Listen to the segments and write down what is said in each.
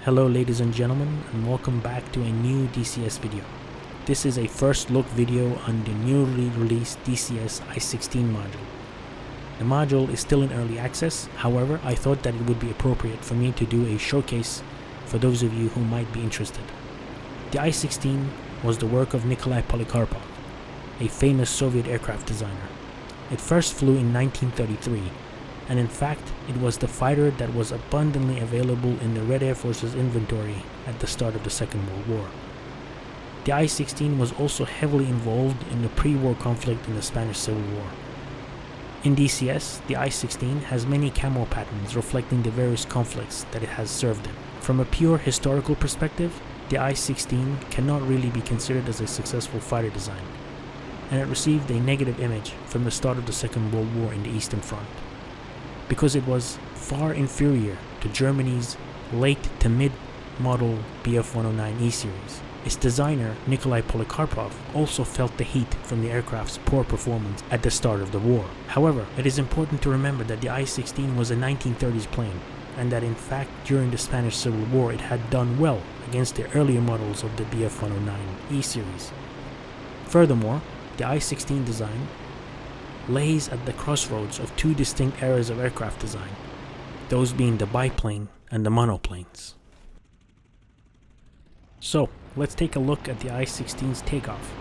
Hello ladies and gentlemen, and welcome back to a new DCS video. This is a first look video on the newly released DCS I-16 module. The module is still in early access, however I thought that it would be appropriate for me to do a showcase for those of you who might be interested. The I-16 was the work of Nikolai Polikarpov, a famous Soviet aircraft designer. It first flew in 1933, and in fact it was the fighter that was abundantly available in the Red Air Force's inventory at the start of the Second World War. The I-16 was also heavily involved in the pre-war conflict in the Spanish Civil War. In DCS, the I-16 has many camo patterns reflecting the various conflicts that it has served in. From a pure historical perspective, the I-16 cannot really be considered as a successful fighter design, and it received a negative image from the start of the Second World War in the Eastern Front, because it was far inferior to Germany's late to mid-model Bf-109E series. Its designer, Nikolai Polikarpov, also felt the heat from the aircraft's poor performance at the start of the war. However, it is important to remember that the I-16 was a 1930s plane, and that in fact during the Spanish Civil War it had done well against the earlier models of the Bf-109E series. Furthermore, the I-16 design lays at the crossroads of two distinct eras of aircraft design, those being the biplane and the monoplanes. So, let's take a look at the I-16's takeoff.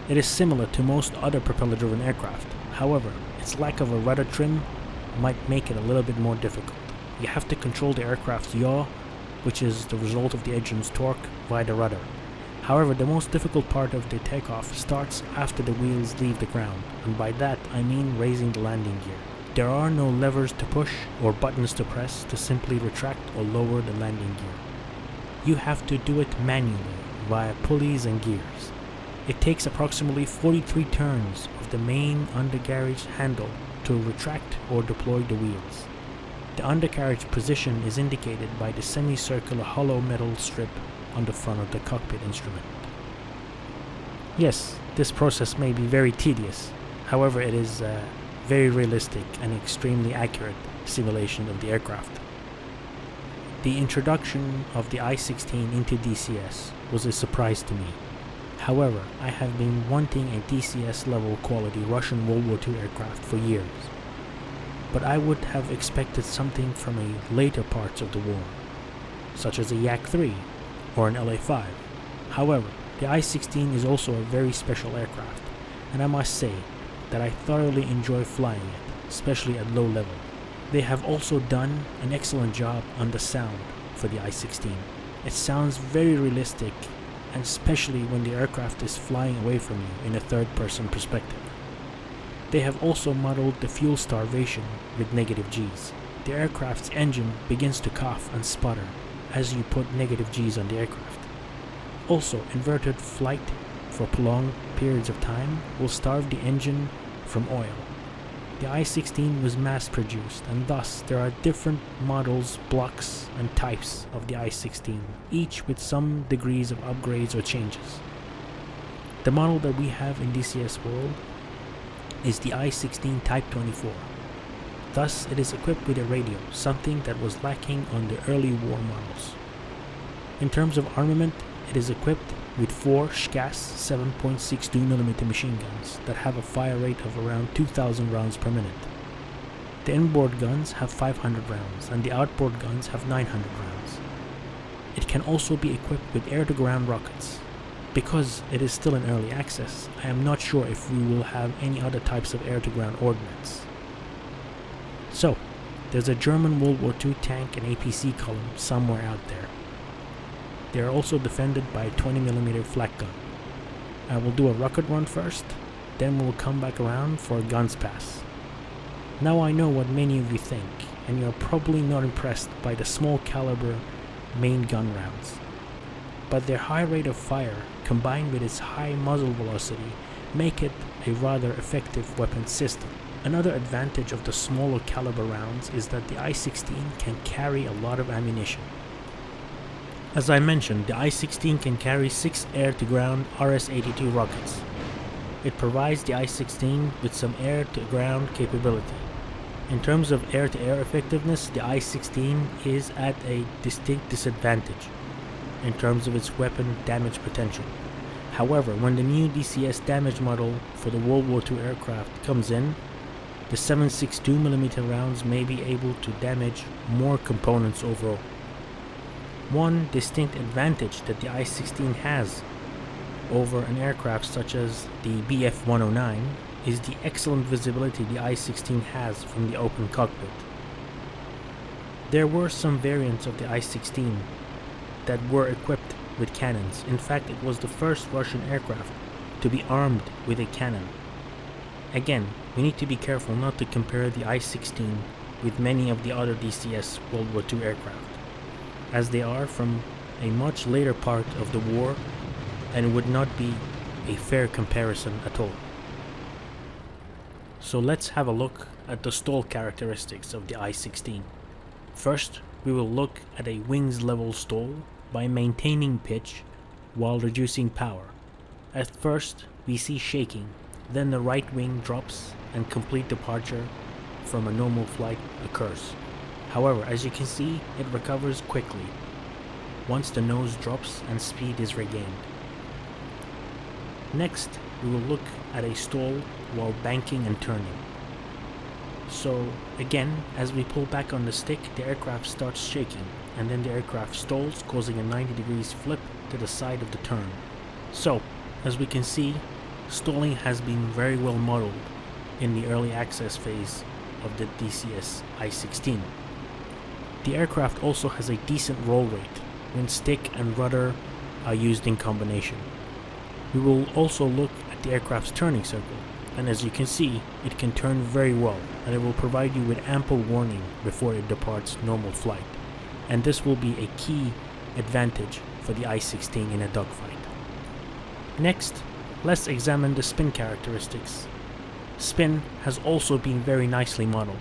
It is similar to most other propeller-driven aircraft. However, its lack of a rudder trim might make it a little bit more difficult. You have to control the aircraft's yaw, which is the result of the engine's torque, via the rudder. However, the most difficult part of the takeoff starts after the wheels leave the ground, and by that I mean raising the landing gear. There are no levers to push or buttons to press to simply retract or lower the landing gear. You have to do it manually via pulleys and gears. It takes approximately 43 turns of the main undercarriage handle to retract or deploy the wheels. The undercarriage position is indicated by the semicircular hollow metal strip on the front of the cockpit instrument. Yes, this process may be very tedious, however it is a very realistic and extremely accurate simulation of the aircraft. The introduction of the I-16 into DCS was a surprise to me. However, I have been wanting a DCS level quality Russian World War II aircraft for years, but I would have expected something from a later parts of the war, such as a Yak-3 or an LA-5. However, the I-16 is also a very special aircraft, and I must say that I thoroughly enjoy flying it, especially at low level. They have also done an excellent job on the sound for the I-16. It sounds very realistic, and especially when the aircraft is flying away from you in a third-person perspective. They have also modeled the fuel starvation with negative Gs. The aircraft's engine begins to cough and sputter as you put negative Gs on the aircraft. Also, inverted flight for prolonged periods of time will starve the engine from oil. The I-16 was mass-produced, and thus there are different models, blocks, and types of the I-16, each with some degrees of upgrades or changes. The model that we have in DCS World is the I-16 Type 24. Thus, it is equipped with a radio, something that was lacking on the early war models. In terms of armament, it is equipped with 4 SCAS 7.62mm machine guns that have a fire rate of around 2,000 rounds per minute. The inboard guns have 500 rounds, and the outboard guns have 900 rounds. It can also be equipped with air-to-ground rockets. Because it is still in early access, I am not sure if we will have any other types of air-to-ground ordnance. So, there's a German World War II tank and APC column somewhere out there. They are also defended by a 20mm flak gun. I will do a rocket run first, then we'll come back around for a guns pass. Now I know what many of you think, and you are probably not impressed by the small caliber main gun rounds. But their high rate of fire, combined with its high muzzle velocity, make it a rather effective weapon system. Another advantage of the smaller caliber rounds is that the I-16 can carry a lot of ammunition. As I mentioned, the I-16 can carry 6 air-to-ground RS-82 rockets. It provides the I-16 with some air-to-ground capability. In terms of air-to-air effectiveness, the I-16 is at a distinct disadvantage in terms of its weapon damage potential. However, when the new DCS damage model for the World War II aircraft comes in, the 7.62mm rounds may be able to damage more components overall. One distinct advantage that the I-16 has over an aircraft such as the Bf-109 is the excellent visibility the I-16 has from the open cockpit. There were some variants of the I-16 that were equipped with cannons. In fact, it was the first Russian aircraft to be armed with a cannon. Again, we need to be careful not to compare the I-16 with many of the other DCS World War II aircraft, as they are from a much later part of the war and would not be a fair comparison at all. So let's have a look at the stall characteristics of the I-16. First, we will look at a wings level stall by maintaining pitch while reducing power. At first, we see shaking, then the right wing drops and complete departure from a normal flight occurs. However, as you can see, it recovers quickly once the nose drops and speed is regained. Next, we will look at a stall while banking and turning. So again, as we pull back on the stick, the aircraft starts shaking, and then the aircraft stalls, causing a 90 degrees flip to the side of the turn. So, as we can see, stalling has been very well modeled in the early access phase of the DCS I-16. The aircraft also has a decent roll rate when stick and rudder are used in combination. We will also look at the aircraft's turning circle, and as you can see, it can turn very well, and it will provide you with ample warning before it departs normal flight, and this will be a key advantage for the I-16 in a dogfight. Next, let's examine the spin characteristics. Spin has also been very nicely modeled.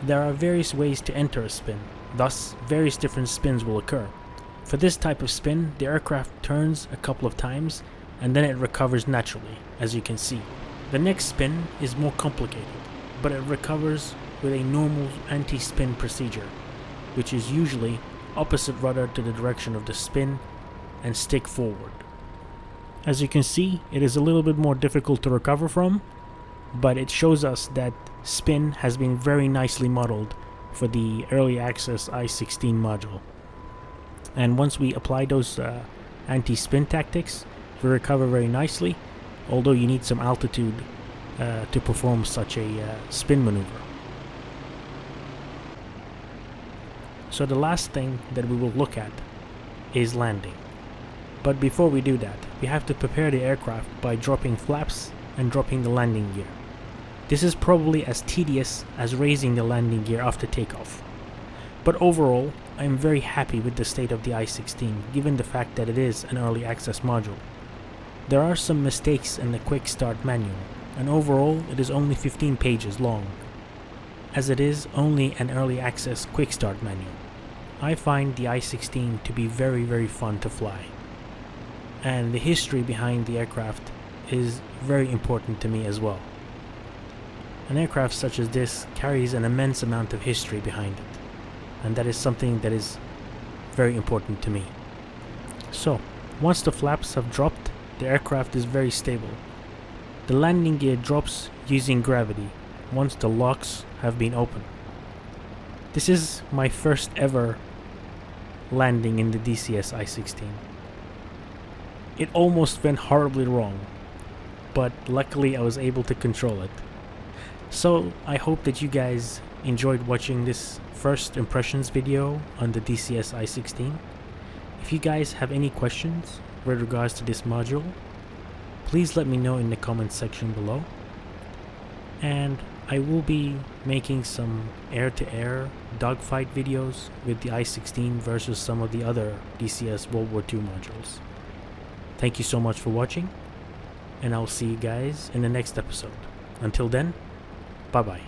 There are various ways to enter a spin, thus various different spins will occur. For this type of spin, the aircraft turns a couple of times and then it recovers naturally, as you can see. The next spin is more complicated, but it recovers with a normal anti-spin procedure, which is usually opposite rudder to the direction of the spin and stick forward. As you can see, it is a little bit more difficult to recover from, but it shows us that spin has been very nicely modeled for the early access I-16 module. And once we apply those anti-spin tactics, we recover very nicely, although you need some altitude to perform such a spin maneuver. So the last thing that we will look at is landing. But before we do that, we have to prepare the aircraft by dropping flaps and dropping the landing gear. This is probably as tedious as raising the landing gear after takeoff. But overall, I am very happy with the state of the I-16, given the fact that it is an early access module. There are some mistakes in the quick start manual, and overall it is only 15 pages long, as it is only an early access quick start manual. I find the I-16 to be very fun to fly, and the history behind the aircraft is very important to me as well. An aircraft such as this carries an immense amount of history behind it, and that is something that is very important to me. So, once the flaps have dropped, the aircraft is very stable. The landing gear drops using gravity once the locks have been opened. This is my first ever landing in the DCS I-16. It almost went horribly wrong, but luckily I was able to control it. So I hope that you guys enjoyed watching this first impressions video on the DCS I-16. If you guys have any questions with regards to this module, please let me know in the comments section below, and I will be making some air-to-air dogfight videos with the I-16 versus some of the other DCS World War II modules. Thank you so much for watching, and I'll see you guys in the next episode. Until then, bye bye.